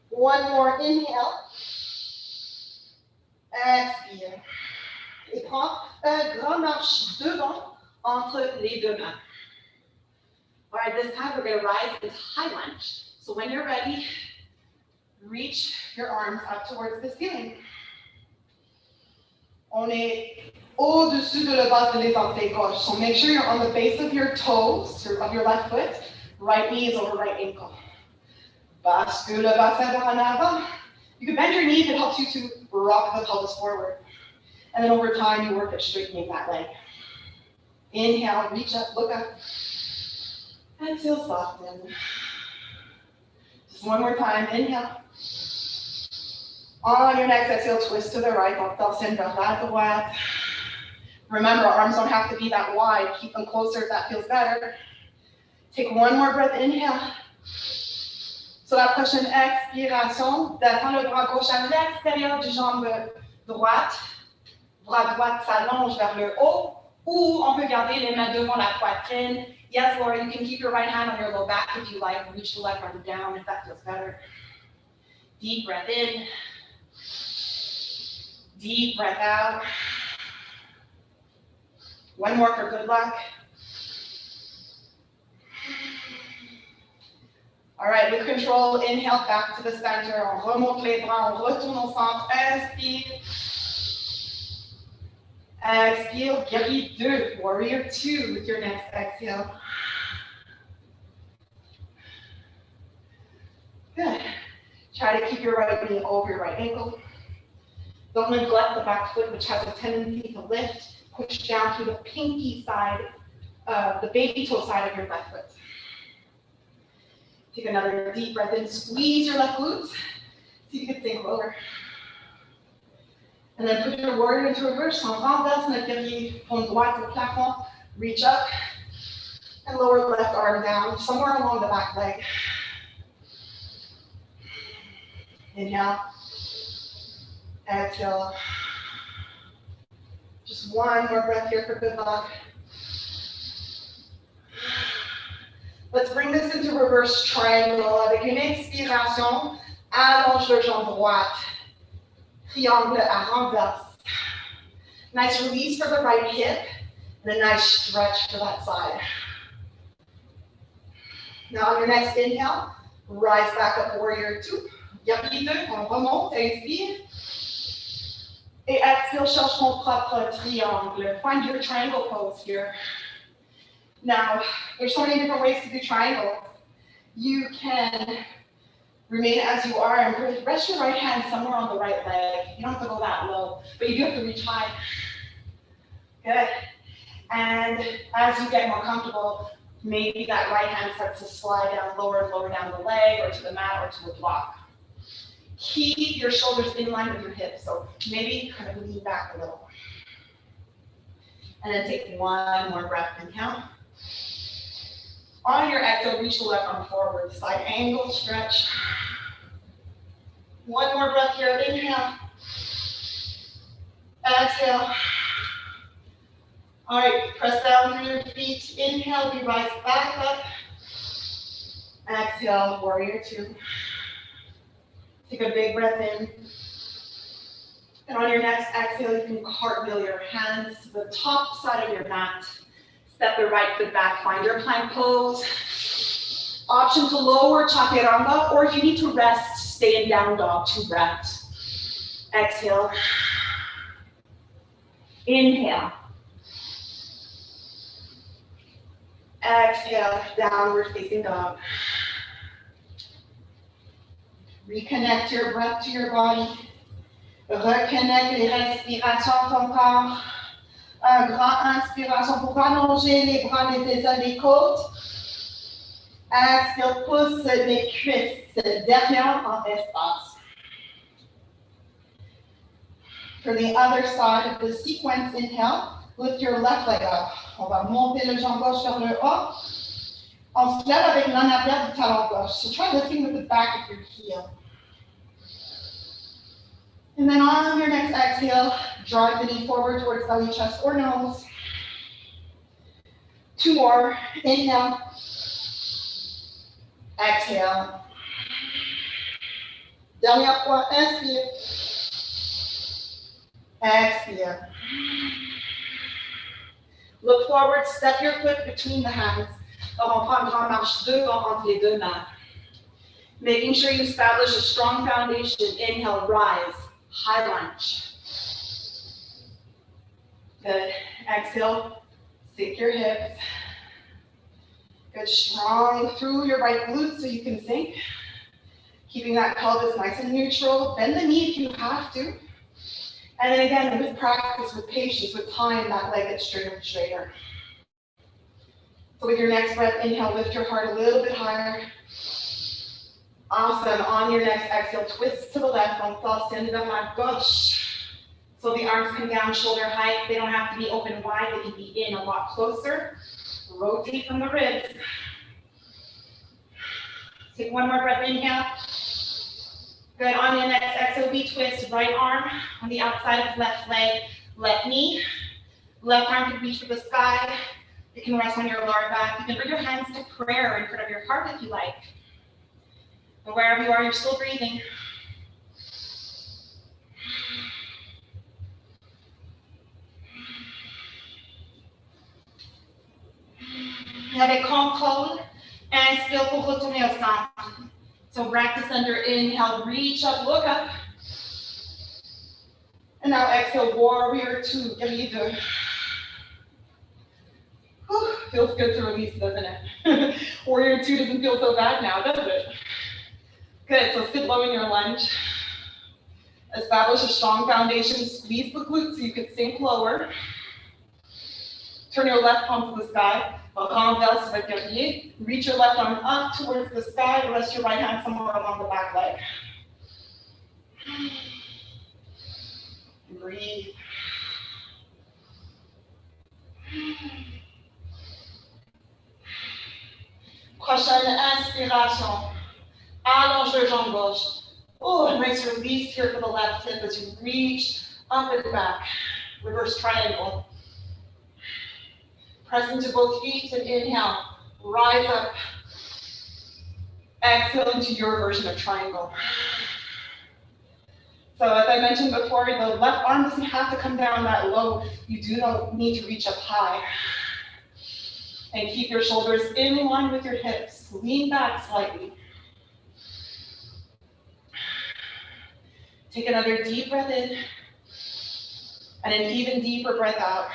One more, inhale. Expire. Et prends un grand marche devant entre les deux mains. All right, this time we're going to rise into high lunge. So when you're ready, reach your arms up towards the ceiling. On est au-dessus de la base de les orteils gauche. So make sure you're on the base of your toes, of your left foot. Right knee is over right ankle. Bascule le bassin vers en avant. You can bend your knees, it helps you to rock the pelvis forward. And then over time, you work at straightening that leg. Inhale, reach up, look up. Exhale, soften. Just one more time, inhale. On your next exhale, twist to the right, porte-torsion vers la droite. Remember, arms don't have to be that wide. Keep them closer if that feels better. Take one more breath, inhale. Sur la prochaine expiration, descends le bras gauche à l'extérieur du jambe droite. Bras droit s'allonge vers le haut, ou on peut garder les mains devant la poitrine. Yes, Laura, you can keep your right hand on your low back if you like. Reach the left arm down if that feels better. Deep breath in. Deep breath out. One more for good luck. All right, with control, inhale back to the center. On remonte les bras, on retourne au centre. Inspire. Exhale, guerrier 2, warrior 2 with your next exhale. Good. Try to keep your right knee over your right ankle. Don't neglect the back foot, which has a tendency to lift, push down to the pinky side, the baby toe side of your left foot. Take another deep breath in, squeeze your left glutes. See if you can sink lower. And then put your warrior into reverse. On renverse notre guerrier, paume droite au plafond. Reach up and lower left arm down, somewhere along the back leg. Inhale. Exhale. Just one more breath here for good luck. Let's bring this into reverse triangle. Avec une expiration, allonge le jambe droite. Triangle à renverse. Nice release for the right hip, and a nice stretch for that side. Now on your next inhale, rise back up, warrior 2. Guerrier 2, on remonte, inspire. Et exhale, cherche ton propre triangle. Find your triangle pose here. Now, there's so many different ways to do triangle. You can remain as you are and rest your right hand somewhere on the right leg. You don't have to go that low, but you do have to reach high. Good. And as you get more comfortable, maybe that right hand starts to slide down lower and lower down the leg or to the mat or to a block. Keep your shoulders in line with your hips, so maybe kind of lean back a little. And then take one more breath and count. On your exhale, reach the left arm forward, side angle, stretch. One more breath here, inhale. Exhale. All right, press down through your feet. Inhale, we rise back up. Exhale, warrior two. Take a big breath in. And on your next exhale, you can cartwheel your hands to the top side of your mat. Step the right foot back, find your plank pose. Option to lower chaturanga, or if you need to rest, stay in down dog, 2 breaths. Exhale. Inhale. Exhale, downward facing dog. Reconnect your breath to your body. Reconnecte les respirations à ton corps. Un grand inspiration pour allonger les bras, les épaules, les côtes. Expire, pousse les cuisses derrière en espace. For the other side of the sequence, inhale, lift your left leg up. On va monter le jambe gauche vers le haut. On se lève avec l'en arrière du talon gauche. So try lifting with the back of your heel. And then on your next exhale, drive the knee forward towards belly, chest, or nose. 2 more. Inhale. Exhale. Dernière fois, inspire. Expire. Look forward, step your foot between the hands. On prend grand marche devant entre les deux mains. Making sure you establish a strong foundation. Inhale, rise. High lunge. Good. Exhale, sink your hips. Good. Strong through your right glute so you can sink. Keeping that pelvis nice and neutral. Bend the knee if you have to. And then again, with practice, with patience, with time, that leg gets straighter and straighter. So with your next breath, inhale, lift your heart a little bit higher. Awesome. On your next exhale, twist to the left. On fall, stand vers la gauche. So the arms come down shoulder height. They don't have to be open wide. They can be in a lot closer. Rotate from the ribs. Take one more breath, inhale. Good. On your next exhale, we twist. Right arm on the outside of left leg, left knee. Left arm can reach for the sky. You can rest on your lower back. You can bring your hands to prayer in front of your heart if you like. But wherever you are, you're still breathing. Et avec contrôle, inspire pour retourner au centre. So practice under inhale, reach up, look up. And now exhale, warrior two, guerrier deux. Whew, feels good to release, doesn't it? Warrior two doesn't feel so bad now, does it? Good, so sit low in your lunge. Establish a strong foundation, squeeze the glutes so you can sink lower. Turn your left palm to the sky. Renverse votre guerrier. Reach your left arm up towards the sky. Rest your right hand somewhere along the back leg. Breathe. Prochaine inspiration. Allonge le jambe gauche. Oh, nice release here for the left hip as you reach up and back. Reverse triangle. Press into both feet and inhale. Rise up. Exhale into your version of triangle. So as I mentioned before, the left arm doesn't have to come down that low. You do not need to reach up high. And keep your shoulders in line with your hips. Lean back slightly. Take another deep breath in. And an even deeper breath out.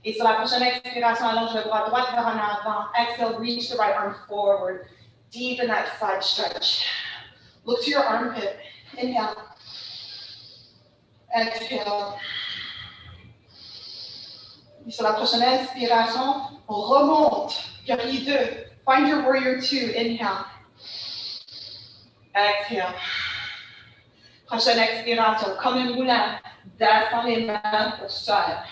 Et sur la prochaine expiration, allonge le bras droit vers en avant. Exhale, reach the right arm forward. Deep in that side stretch. Look to your armpit. Inhale. Exhale. Et sur la prochaine inspiration, on remonte. Guerrier 2. Find your warrior 2. Inhale. Exhale. Prochaine expiration, comme un moulin. Descends les mains au sol.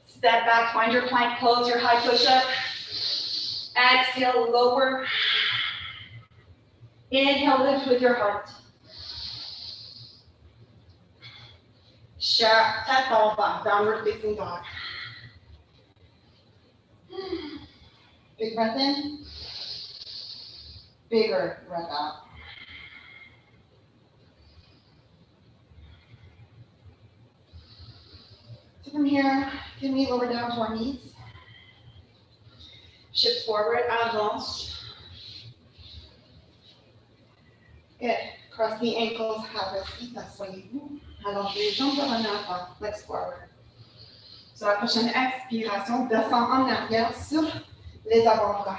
Step back, find your plank pose, your high push-up. Exhale, lower. Inhale, lift with your heart. Tête en bas, downward facing dog. Big breath in. Bigger breath out. So from here, can we lower down to our knees? Shift forward, avance. Good. Cross the ankles, have a seat, asseyez-vous. Allongez les jambes vers en avant. Legs forward. Sur la prochaine expiration, descends en arrière sur les avant-bras.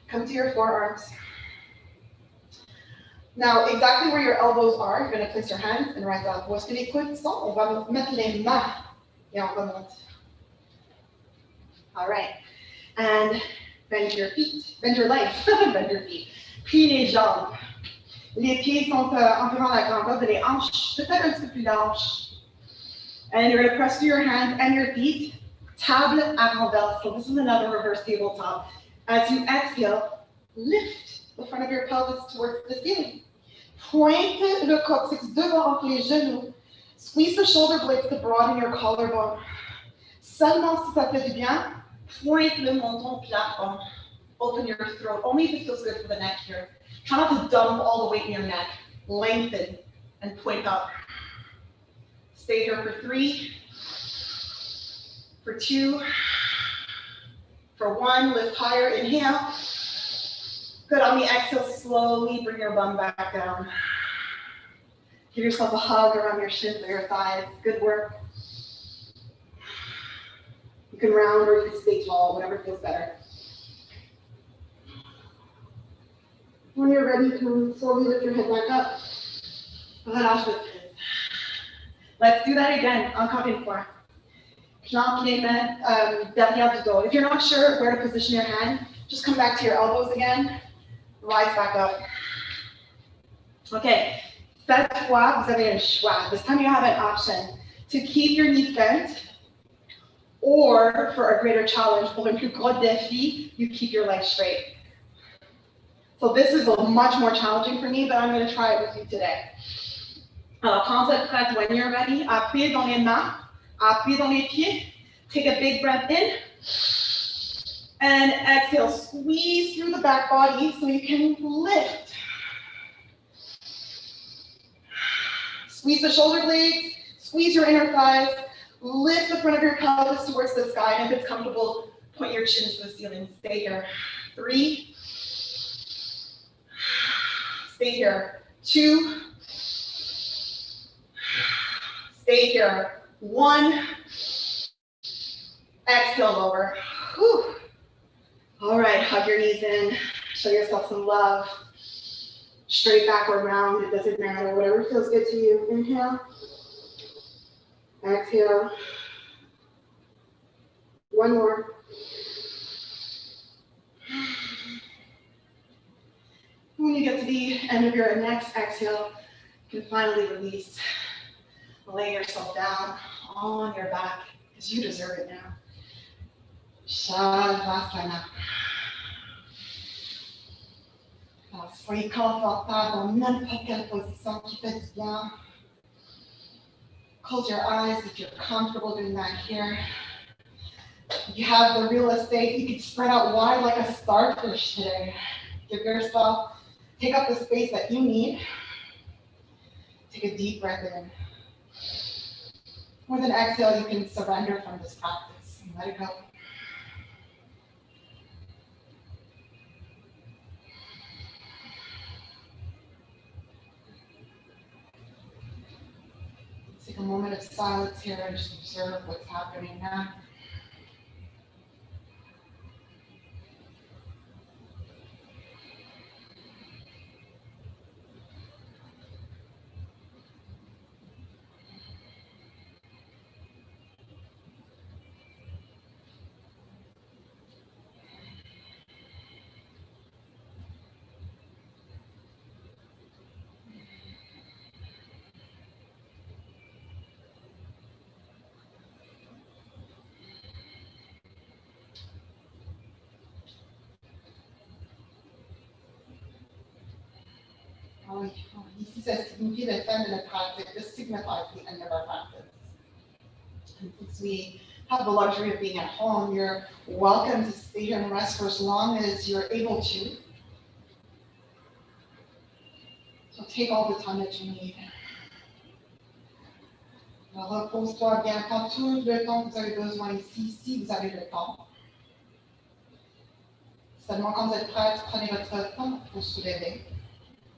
Come to your forearms. Now, exactly where your elbows are, you're going to place your hands and rise up. Où est-ce que les coudes sont? On va mettre les mains et on remonte. All right. And bend your feet. Bend your legs. Bend your feet. Plie les jambes. Les pieds sont environ la grandeur de les hanches, peut-être un petit peu plus large. And you're going to press through your hands and your feet. Table à renverse. So this is another reverse tabletop. As you exhale, lift the front of your pelvis towards the ceiling. Pointe le coccyx devant entre les genoux. Squeeze the shoulder blades to broaden your collarbone. Seulement si ça fait du bien, pointe le menton plafond. Open your throat. Only if it feels good for the neck here. Try not to dump all the weight in your neck. Lengthen and point up. Stay here for 3, for 2, for 1. Lift higher. Inhale. Good. On the exhale, slowly bring your bum back down. Give yourself a hug around your shins or your thighs. Good work. You can round or you can stay tall, whatever feels better. When you're ready, you can slowly lift your head back up. Relâche le prise. Let's do that again, encore une fois. Plante les mains derrière du dos. If you're not sure where to position your hand, just come back to your elbows again. Rise back up. Okay, cette fois, vous avez un choix. This time you have an option to keep your knees bent, or for a greater challenge, pour un plus gros défi, you keep your legs straight. So this is much more challenging for me, but I'm going to try it with you today. Alors, quand vous êtes prête, when you're ready, appuyez dans les mains, appuyez dans les pieds, take a big breath in, and exhale, squeeze through the back body so you can lift. Squeeze the shoulder blades, squeeze your inner thighs, lift the front of your pelvis towards the sky, and if it's comfortable, point your chin to the ceiling. Stay here. 3. Stay here. 2. Stay here. 1. Exhale, lower. Whew. All right, hug your knees in. Show yourself some love. Straight back or round, it doesn't matter. Whatever feels good to you. Inhale. Exhale. 1 more. When you get to the end of your next exhale, you can finally release. Lay yourself down on your back, because you deserve it now. Shavasana. Soyez confortable dans n'importe quelle position qui fait du bien. Close your eyes if you're comfortable doing that here. If you have the real estate, you can spread out wide like a starfish today. Give yourself, take up the space that you need. Take a deep breath in. With an exhale, you can surrender from this practice and let it go. Take a moment of silence here and just observe what's happening now. Ici, ça signifie le fin de notre pratique. This signifies the end of our practice. And since we have the luxury of being at home, you're welcome to stay here and rest for as long as you're able to. So take all the time that you need. Alors, repose-toi bien, prends tout le temps que vous avez besoin ici, si vous avez le temps. Seulement quand vous êtes prête, prenez votre temps pour soulever.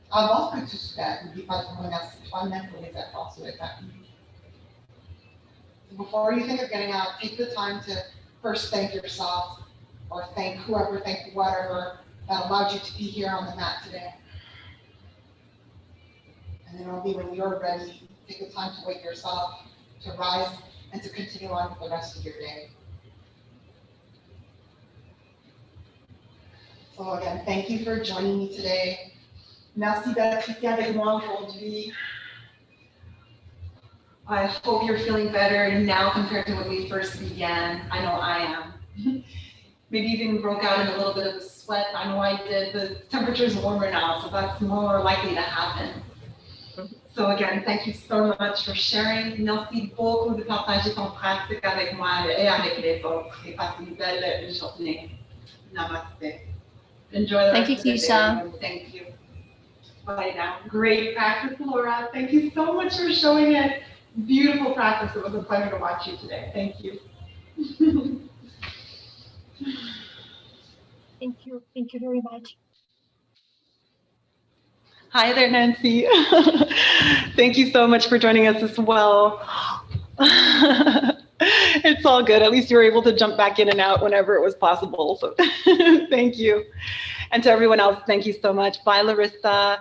Avant que tu soulèves, n'oublie pas de remercier toi-même pour les efforts sur le tapis. Before you think of getting out, take the time to first thank yourself or thank whoever, thank whatever that allowed you to be here on the mat today. And then only when you're ready, take the time to wake yourself, to rise, and to continue on with the rest of your day. So again, thank you for joining me today. Merci d'être ici avec moi aujourd'hui. I hope you're feeling better now compared to when we first began. I know I am. Maybe even broke out in a little bit of a sweat. I know I did. The temperature's warmer now, so that's more likely to happen. So again, thank you so much for sharing. Merci beaucoup de partager ton pratique avec moi et avec les autres. Et passe une belle journée. Namaste. Enjoy the Thank you, rest of the Keisha. day. Thank you. Bye now. Great practice, Laura. Thank you so much for showing it. Beautiful practice. It was a pleasure to watch you today. Thank you. Thank you. Thank you very much. Hi there, Nancy. Thank you so much for joining us as well. It's all good. At least you were able to jump back in and out whenever it was possible. So thank you. And to everyone else, thank you so much. Bye, Larissa.